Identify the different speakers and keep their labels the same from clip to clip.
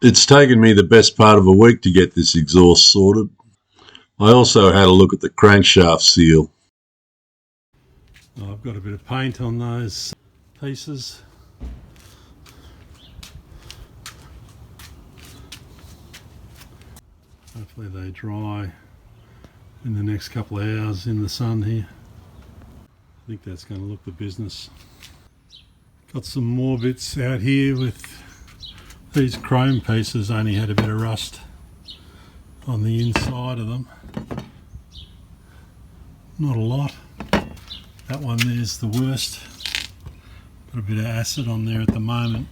Speaker 1: It's taken me the best part of a week to get this exhaust sorted. I also had a look at the crankshaft seal.
Speaker 2: I've got a bit of paint on those pieces. Hopefully they dry in the next couple of hours in the sun here. I think that's going to look the business. Got some more bits out here with these chrome pieces, only had a bit of rust on the inside of them. Not a lot. That one there's the worst. Got a bit of acid on there at the moment.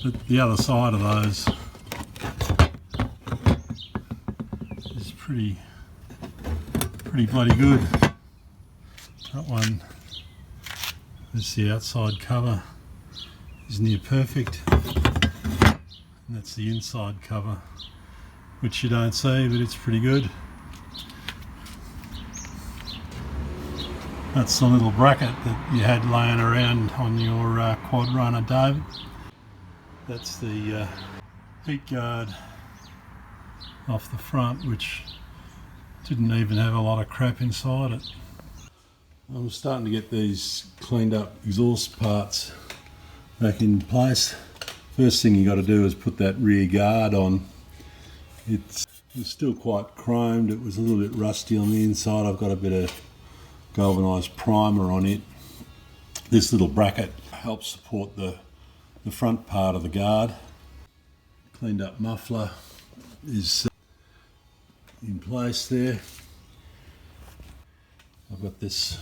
Speaker 2: But the other side of those is pretty bloody good. That one is the outside cover is near perfect. And that's the inside cover, which you don't see, but it's pretty good. That's the little bracket that you had laying around on your quad runner, David. That's the heat guard off the front, which didn't even have a lot of crap inside it. I'm starting to get these cleaned up exhaust parts back in place. First thing you got to do is put that rear guard on. It's still quite chromed. It was a little bit rusty on the inside. I've got a bit of galvanised primer on it. This little bracket helps support the front part of the guard. Cleaned up muffler is in place there. I've got this,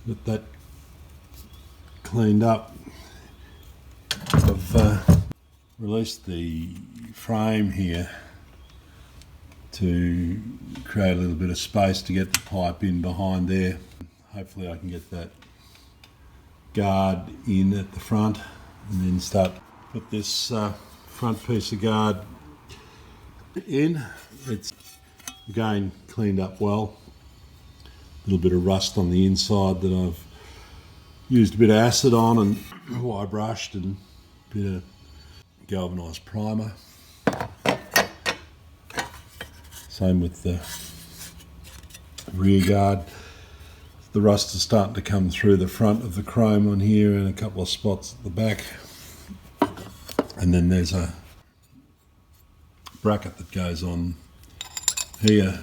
Speaker 2: got that cleaned up. I've released the frame here to create a little bit of space to get the pipe in behind there. Hopefully I can get that guard in at the front and then start put this front piece of guard in. It's again cleaned up well. A little bit of rust on the inside that I've used a bit of acid on and wire brushed and a bit of galvanised primer. Same with the rear guard. The rust is starting to come through the front of the chrome on here and a couple of spots at the back. And then there's a bracket that goes on here.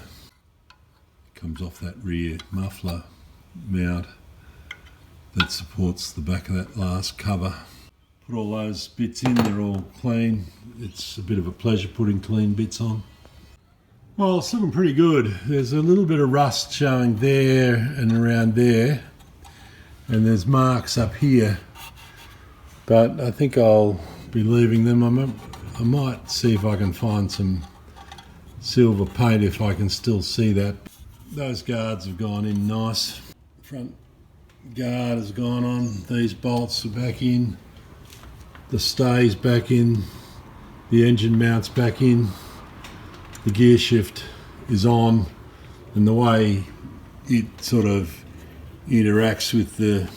Speaker 2: Comes off that rear muffler mount that supports the back of that last cover. Put all those bits in, they're all clean. It's a bit of a pleasure putting clean bits on. Well, it's looking pretty good. There's a little bit of rust showing there and around there, and there's marks up here, but I think I'll be leaving them. I might see if I can find some silver paint if I can still see that. Those guards have gone in nice. Front guard has gone on. These bolts are back in. The stay's back in. The engine mount's back in. The gear shift is on, and the way it sort of interacts with the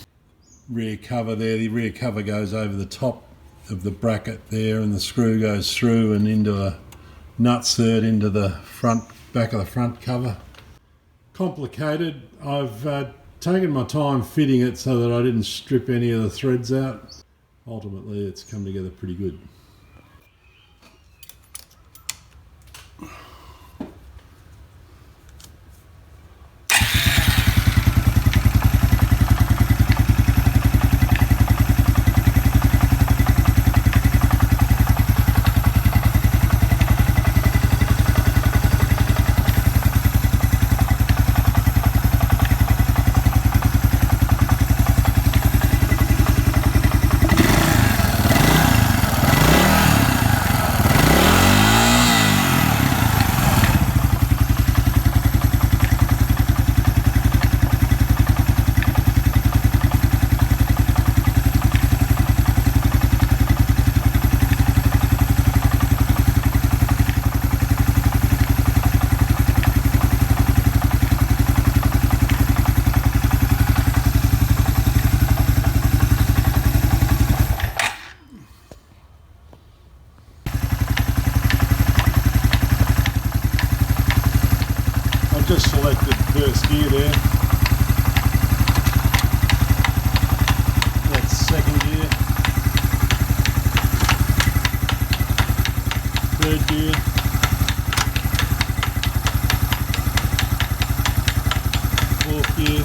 Speaker 2: rear cover there, the rear cover goes over the top of the bracket there and the screw goes through and into a nutsert into the back of the front cover. Complicated. I've taken my time fitting it so that I didn't strip any of the threads out. Ultimately it's come together pretty good. just selected first gear there. That's second gear. Third gear. Fourth gear.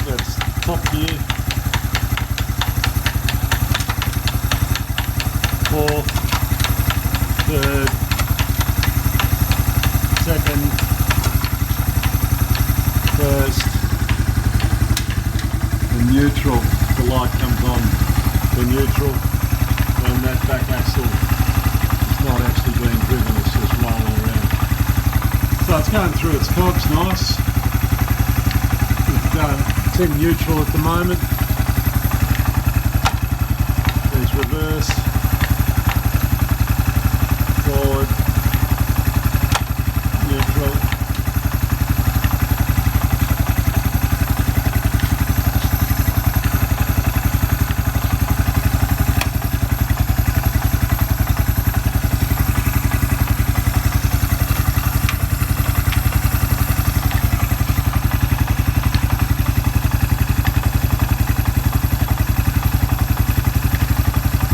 Speaker 2: That's top gear. Fourth. Third. Second. First. And neutral. The light comes on for neutral. And that back axle is not actually being driven, it's just rolling around. So it's going through its cogs nice. It's in neutral at the moment. There's reverse, forward, neutral.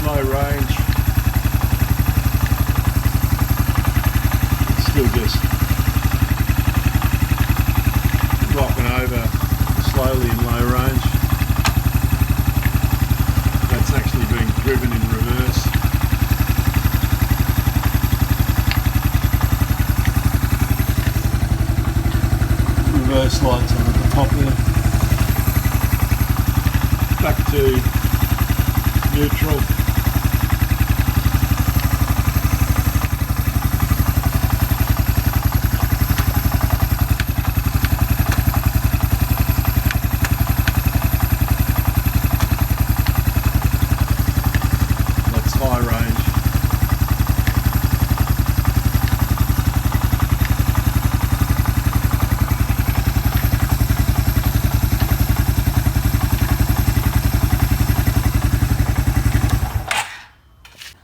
Speaker 2: Low range. It's still just rocking over slowly in low range. That's actually being driven in reverse. Reverse lights on at the top there. Back to neutral. High range.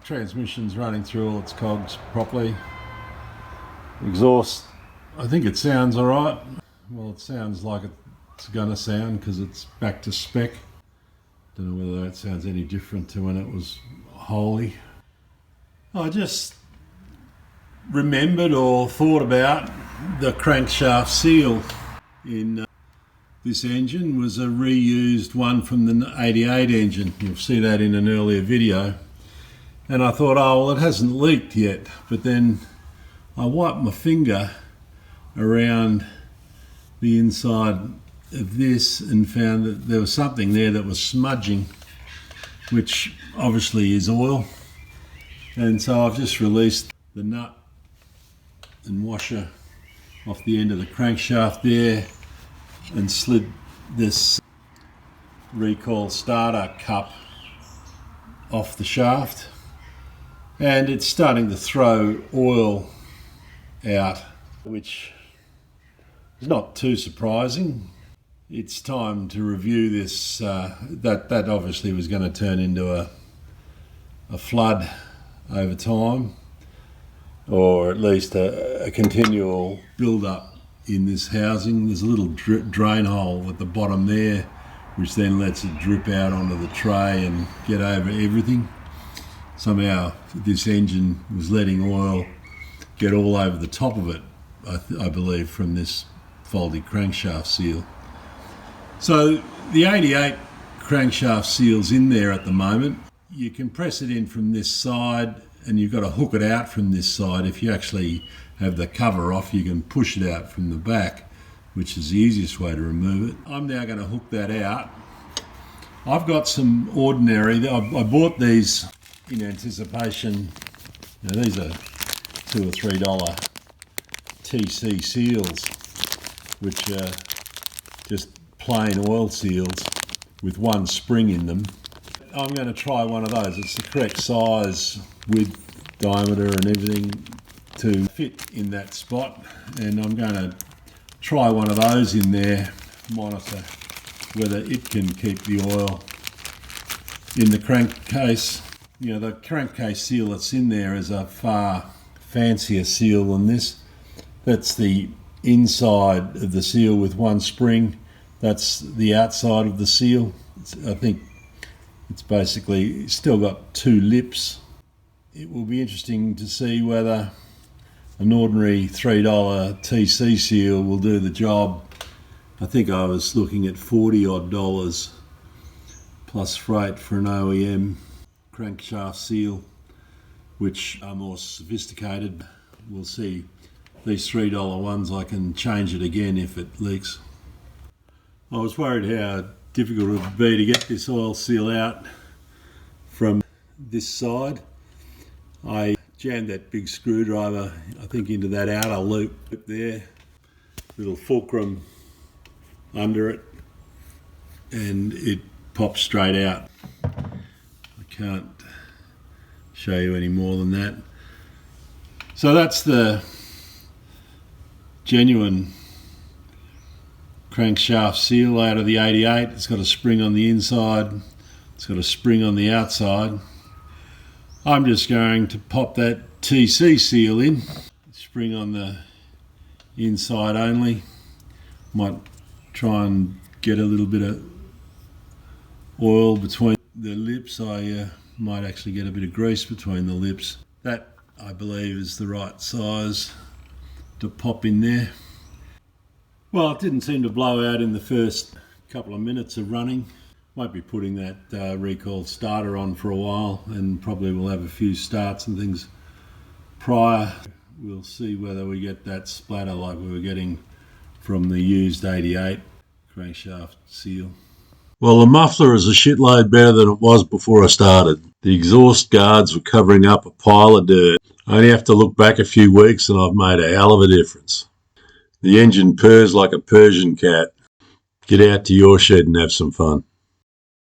Speaker 2: Transmission's running through all its cogs properly. Exhaust, I think it sounds alright. Well, it sounds like it's gonna sound because it's back to spec. Don't know whether that sounds any different to when it was wholly. I just remembered or thought about the crankshaft seal in this engine was a reused one from the 88 engine. You'll see that in an earlier video. And I thought, oh, well, it hasn't leaked yet. But then I wiped my finger around the inside of this and found that there was something there that was smudging, which obviously is oil. And so I've just released the nut and washer off the end of the crankshaft there and slid this recoil starter cup off the shaft, and it's starting to throw oil out, which is not too surprising. It's time to review this. That obviously was going to turn into a flood over time, or at least a continual build-up in this housing. There's a little drain hole at the bottom there, which then lets it drip out onto the tray and get over everything. Somehow this engine was letting oil get all over the top of it, I believe, from this faulty crankshaft seal. So the 88 crankshaft seal's in there at the moment. You can press it in from this side, and you've got to hook it out from this side. If you actually have the cover off, you can push it out from the back, which is the easiest way to remove it. I'm now going to hook that out. I've got some ordinary, I bought these in anticipation. Now these are $2 or $3 TC seals, which are just plain oil seals with one spring in them. I'm going to try one of those. It's the correct size, width, diameter and everything to fit in that spot, and I'm going to try one of those in there, monitor whether it can keep the oil in the crankcase. You know, the crankcase seal that's in there is a far fancier seal than this, That's the inside of the seal with one spring. That's the outside of the seal. I think it's basically still got two lips. It will be interesting to see whether an ordinary $3 TC seal will do the job. I think I was looking at $40 odd plus freight for an OEM crankshaft seal, which are more sophisticated. We'll see. These $3 ones, I can change it again if it leaks. I was worried how difficult it would be to get this oil seal out from this side. I jammed that big screwdriver, I think, into that outer loop there, little fulcrum under it, and it popped straight out. I can't show you any more than that. So that's the genuine crankshaft seal out of the 88. It's got a spring on the inside, it's got a spring on the outside. I'm just going to pop that TC seal in, spring on the inside only. Might try and get a little bit of oil between the lips. I might actually get a bit of grease between the lips. That, I believe, is the right size to pop in there. Well, it didn't seem to blow out in the first couple of minutes of running. Might be putting that recoil starter on for a while, and probably we'll have a few starts and things prior. We'll see whether we get that splatter like we were getting from the used 88 crankshaft seal.
Speaker 1: Well, the muffler is a shitload better than it was before I started. The exhaust guards were covering up a pile of dirt. I only have to look back a few weeks and I've made a hell of a difference. The engine purrs like a Persian cat. Get out to your shed and have some fun.